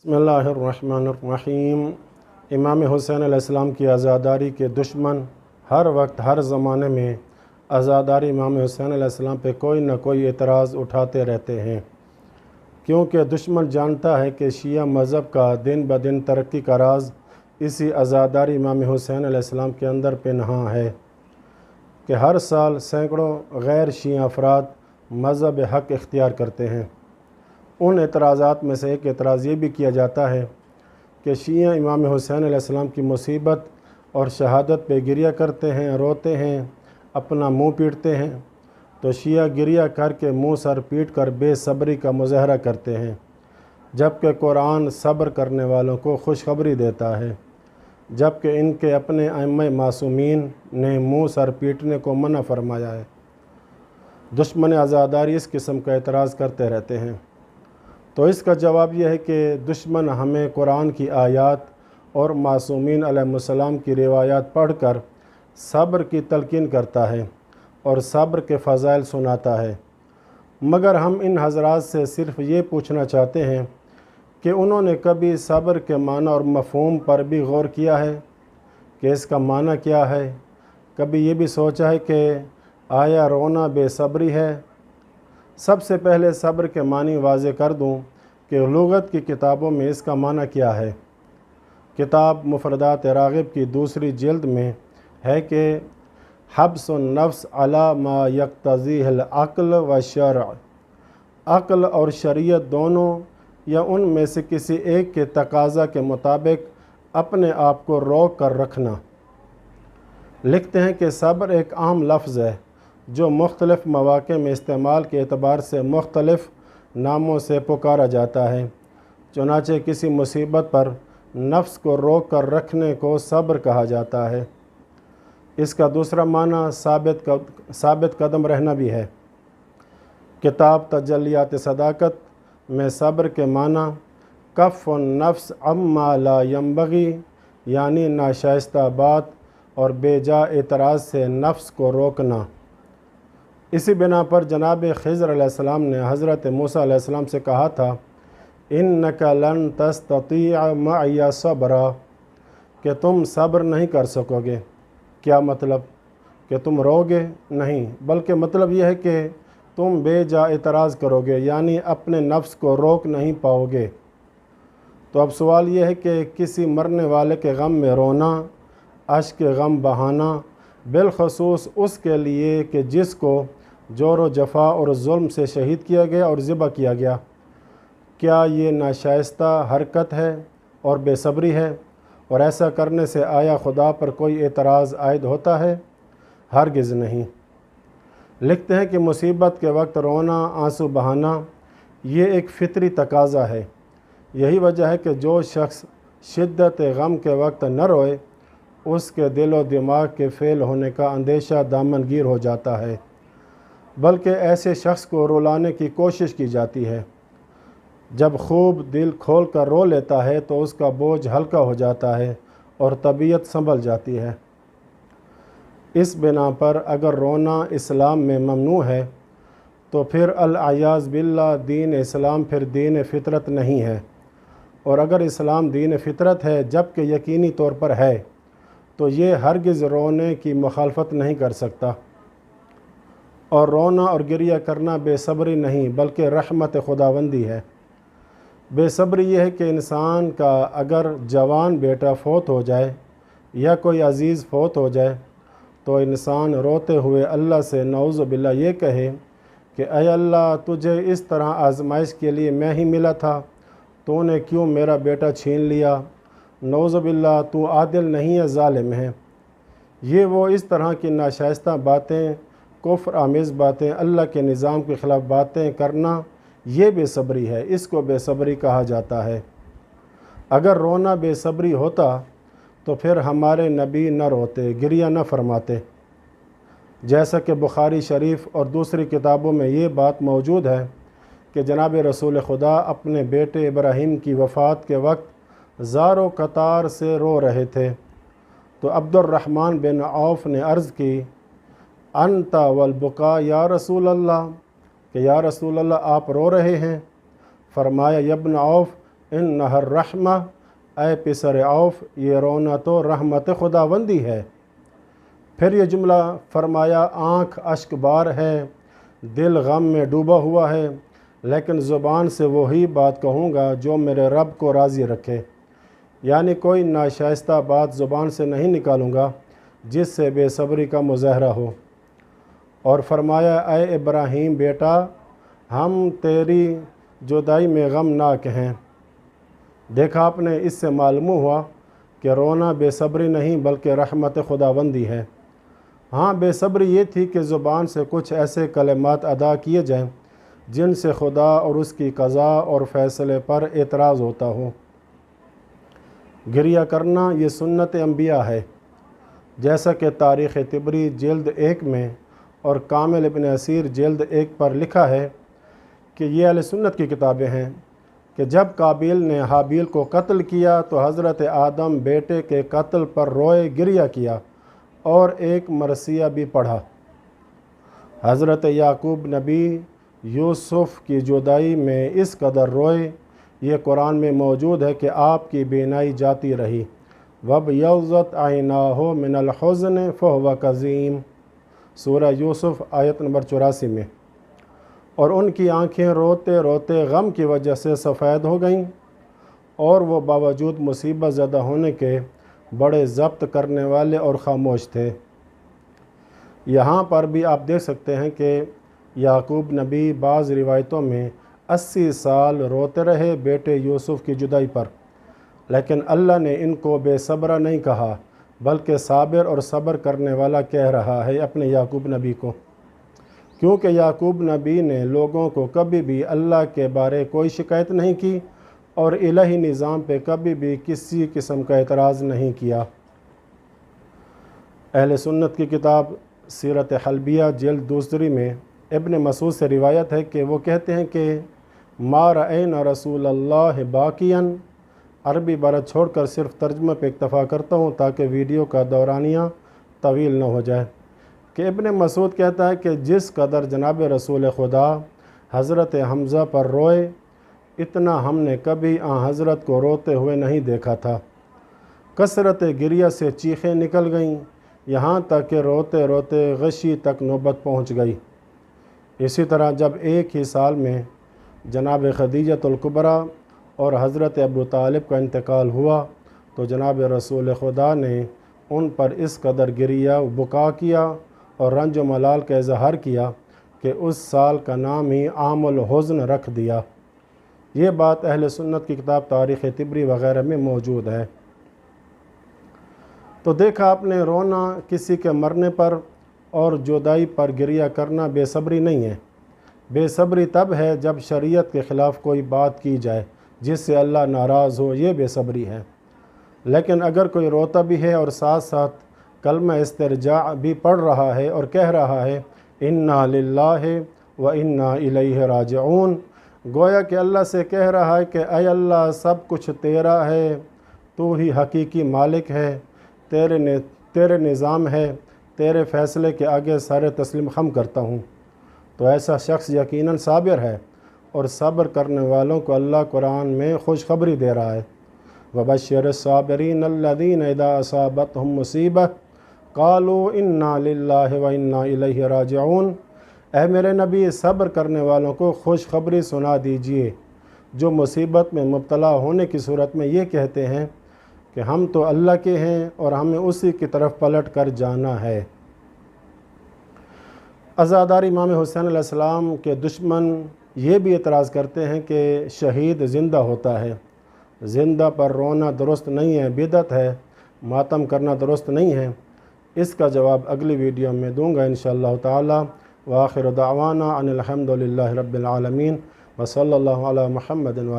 बिस्मिल्लाहिर्रहमानिर्रहीम। इमाम हुसैन अलैहिस्सलाम की आज़ादारी के दुश्मन हर वक्त हर ज़माने में आज़ादारी इमाम हुसैन अलैहिस्सलाम पे कोई न कोई एतराज़ उठाते रहते हैं, क्योंकि दुश्मन जानता है कि शिया मज़हब का दिन ब दिन तरक्की का राज इसी आज़ादारी इमाम हुसैन अलैहिस्सलाम के अंदर पनहा है कि हर साल सैकड़ों गैर शिया अफराद मज़हब हक़ इख्तियार करते हैं। उन एतराज़ात में से एक एतराज़ ये भी किया जाता है कि शिया इमाम हुसैन अलैहिस्सलाम की मुसीबत और शहादत पे गिरिया करते हैं, रोते हैं, अपना मुंह पीटते हैं। तो शिया गिरिया करके मुंह सर पीट कर बेसब्री का मुज़ाहरा करते हैं, जबकि कुरान सब्र करने वालों को खुशखबरी देता है, जबकि इनके अपने अइम्मा मासूमीन ने मुंह सर पीटने को मना फरमाया है। दुश्मन आज़ादारी इस किस्म का एतराज़ करते रहते हैं। तो इसका जवाब यह है कि दुश्मन हमें कुरान की आयात और मासूमीन अलैहिस्सलाम की रिवायात पढ़कर सब्र की तलकीन करता है और सब्र के फ़ज़ाइल सुनाता है, मगर हम इन हज़रात से सिर्फ़ ये पूछना चाहते हैं कि उन्होंने कभी सब्र के माना और मफ़हूम पर भी गौर किया है कि इसका माना क्या है? कभी ये भी सोचा है कि आया रोना बेसब्री है? सबसे पहले सब्र के मानी वाज़े कर दूं कि लुग़त की किताबों में इसका माना क्या है। किताब मुफ़रदात राग़िब की दूसरी जिल्द में है कि हब्सुन नफ्स अला मा यक्तज़ीहिल अक़्ल व शरअ, अक़्ल और शरीयत दोनों या उनमें से किसी एक के तकाज़ा के मुताबिक अपने आप को रोक कर रखना। लिखते हैं कि सब्र एक आम लफ्ज़ है जो मुख्तलिफ़ मौक़े में इस्तेमाल के एतबार से मुख्तलिफ़ नामों से पुकारा जाता है। चुनांचे किसी मुसीबत पर नफ्स को रोक कर रखने को सब्र कहा जाता है। इसका दूसरा माना साबित कदम रहना भी है। किताब तजल्लियात सदाकत में सब्र के माना कफ़्फ़ुन नफ्स अम्मा ला यंबग़ी, यानी नाशाइस्ता बात और बेजा एतराज़ से नफ्स को रोकना। इसी बिना पर जनाब ख़िज़र अलैहिस्सलाम ने हज़रत मूसा अलैहिस्सलाम से कहा था, इन्नका लन तस्ततीअ मअया सब्रा, कि तुम सब्र नहीं कर सकोगे। क्या मतलब? कि तुम रोगे नहीं, बल्कि मतलब यह है कि तुम बेजा एतराज़ करोगे, यानी अपने नफ्स को रोक नहीं पाओगे। तो अब सवाल यह है कि किसी मरने वाले के गम में रोना, अश्क गम बहाना, बिलखसूस उसके लिए कि जिसको जोर व जफ़ा और जुल्म से शहीद किया गया और ज़िबा किया गया, क्या ये नाशाइस्ता हरकत है और बेसब्री है? और ऐसा करने से आया खुदा पर कोई एतराज़ आयद होता है? हरगिज़ नहीं। लिखते हैं कि मुसीबत के वक्त रोना, आंसू बहाना ये एक फ़ितरी तकाज़ा है। यही वजह है कि जो शख्स शिद्दत गम के वक्त न रोए, उसके दिल व दिमाग के फ़ेल होने का अंदेशा दामनगीर हो जाता है, बल्कि ऐसे शख्स को रुलाने की कोशिश की जाती है। जब खूब दिल खोल कर रो लेता है तो उसका बोझ हल्का हो जाता है और तबीयत संभल जाती है। इस बिना पर अगर रोना इस्लाम में ममनू है तो फिर अल-अयाज़ बिल्लाह दीन इस्लाम फिर दीन फ़ितरत नहीं है, और अगर इस्लाम दीन फ़ितरत है जबकि यकीनी तौर पर है, तो ये हरगिज़ रोने की मुखालफत नहीं कर सकता। और रोना और गिरिया करना बेसब्री नहीं बल्कि रहमत खुदावंदी है। बेसब्री यह है कि इंसान का अगर जवान बेटा फ़ौत हो जाए या कोई अज़ीज़ फ़ौत हो जाए तो इंसान रोते हुए अल्लाह से नऊज़ु बिल्लाह ये कहे कि ऐ अल्लाह, तुझे इस तरह आजमाइश के लिए मैं ही मिला था, तूने क्यों मेरा बेटा छीन लिया? नऊज़ु बिल्लाह, तू आदिल नहीं है, ज़ालिम है। ये वो इस तरह की नाशाइस्ता बातें, कुफ्र आमेज़ बातें, अल्लाह के निज़ाम के ख़िलाफ़ बातें करना, ये बेसब्री है। इसको बेसब्री कहा जाता है। अगर रोना बेसब्री होता तो फिर हमारे नबी न रोते, गिरिया न फरमाते। जैसा कि बुखारी शरीफ और दूसरी किताबों में ये बात मौजूद है कि जनाब रसूल खुदा अपने बेटे इब्राहीम की वफ़ात के वक्त ज़ारो कतार से रो रहे थे, तो अब्दुर्रहमान बिन औफ़ ने अर्ज़ की, अंता वल बुका या रसूल अल्लाह, कि या रसूल अल्लाह आप रो रहे हैं? फरमाया, यब्न औफ़, इन्नहा रहमा, ऐ पिसर औफ, ये रोना तो रहमत खुदावंदी है। फिर ये जुमला फरमाया, आँख अश्कबार है, दिल गम में डूबा हुआ है, लेकिन ज़ुबान से वही बात कहूँगा जो मेरे रब को राज़ी रखे। यानी कोई नाशाइस्ता बात ज़ुबान से नहीं निकालूँगा जिससे बेसब्री का मुज़ाहरा हो। और फरमाया, ऐ इब्राहीम बेटा, हम तेरी जुदाई में गमनाक हैं। देखा आपने, इससे मालूम हुआ कि रोना बेसब्री नहीं बल्कि रहमत खुदाबंदी है। हाँ, बेसब्री ये थी कि ज़ुबान से कुछ ऐसे कलिमात अदा किए जाएं जिनसे खुदा और उसकी क़ज़ा और फ़ैसले पर एतराज़ होता हो। गिरिया करना ये सुन्नत अंबिया है, जैसा कि तारीख़ तिबरी जिल्द 1 में और कामिल इब्न असीर जिल्द 1 पर लिखा है कि ये अहले सुन्नत की किताबें हैं कि जब काबिल ने हाबिल को कत्ल किया तो हज़रत आदम बेटे के कत्ल पर रोए गिरिया किया और एक मरसिया भी पढ़ा। हज़रत याकूब नबी यूसुफ़ की जुदाई में इस कदर रोए, ये कुरान में मौजूद है कि आपकी बीनाई जाती रही। वब यौज़त आइनाहो मिनल हुज़्न फ़हुव कज़ीम, सूरह यूसुफ़ आयत नंबर 84 में। और उनकी आँखें रोते रोते गम की वजह से सफ़ेद हो गईं और वो बावजूद मुसीबत ज़दा होने के बड़े ज़ब्त करने वाले और ख़ामोश थे। यहाँ पर भी आप देख सकते हैं कि याकूब नबी बाज़ रिवायतों में 80 साल रोते रहे बेटे यूसुफ़ की जुदाई पर, लेकिन अल्लाह ने इनको बेसब्रा नहीं कहा बल्कि साबिर और सब्र करने वाला कह रहा है अपने याकूब नबी को, क्योंकि याकूब नबी ने लोगों को कभी भी अल्लाह के बारे कोई शिकायत नहीं की और इलाही निज़ाम पे कभी भी किसी किस्म का एतराज़ नहीं किया। अहले सुन्नत की किताब सीरत हलबिया जिल्द 2 में इब्न मसूद से रिवायत है कि वो कहते हैं कि मा रअयना रसूलल्लाह बाकियन, अरबी बारत छोड़कर सिर्फ तर्जुमे पे इक्तफ़ा करता हूँ ताकि वीडियो का दौरानिया तवील न हो जाए। कि इब्न मसूद कहता है कि जिस कदर जनाब रसूल खुदा हज़रत हमज़ा पर रोए, इतना हमने कभी हज़रत को रोते हुए नहीं देखा था। कसरत गिरिया से चीखें निकल गईं, यहाँ तक कि रोते रोते गशी तक नौबत पहुँच गई। इसी तरह जब एक ही साल में जनाब खदीजतुल कुबरा और हज़रत अबू तालिब का इंतकाल हुआ तो जनाब रसूल खुदा ने उन पर इस कदर गिरिया बुका किया और रंज व मलाल का इजहार किया कि उस साल का नाम ही आमुल हुज़्न रख दिया। ये बात अहले सुन्नत की किताब तारीख़ तिबरी वग़ैरह में मौजूद है। तो देखा आपने, रोना किसी के मरने पर और जुदाई पर गिरिया करना बेसब्री नहीं है। बेसब्री तब है जब शरीयत के ख़िलाफ़ कोई बात की जाए जिससे अल्लाह नाराज़ हो, ये बेसब्री है। लेकिन अगर कोई रोता भी है और साथ साथ कलमा इस्तिरजा भी पढ़ रहा है और कह रहा है इन्ना लिल्लाहि व इन्ना इलैहि राजिऊन, गोया कि अल्लाह से कह रहा है कि ऐ अल्लाह, सब कुछ तेरा है, तू ही हकीकी मालिक है, तेरे निज़ाम है, तेरे फ़ैसले के आगे सारे तस्लीम खम करता हूँ। तो ऐसा शख्स यकीनन साबिर है और सब्र करने वालों को अल्लाह कुरान में खुशखबरी दे रहा है। वबश्शिर साबिरीन अल्लज़ीना इज़ा असाबतहुम मुसीबह क़ालू इन्ना लिल्लाहि व इन्ना इलैहि राजिऊन। ऐ मेरे नबी, सब्र करने वालों को खुशखबरी सुना दीजिए जो मुसीबत में मुब्तला होने की सूरत में ये कहते हैं कि हम तो अल्लाह के हैं और हमें उसी की तरफ पलट कर जाना है। अज़ादार इमाम हुसैन अलैहिस्सलाम के दुश्मन ये भी एतराज़ करते हैं कि शहीद ज़िंदा होता है, ज़िंदा पर रोना दुरुस्त नहीं है, बिदअत है, मातम करना दुरुस्त नहीं है। इसका जवाब अगली वीडियो में दूंगा इंशाअल्लाह ताला। व आखिर दावाना अनिल हम्दुलिल्लाहि रब्बिल आलमीन व सल्लल्लाहु अला मुहम्मदिन व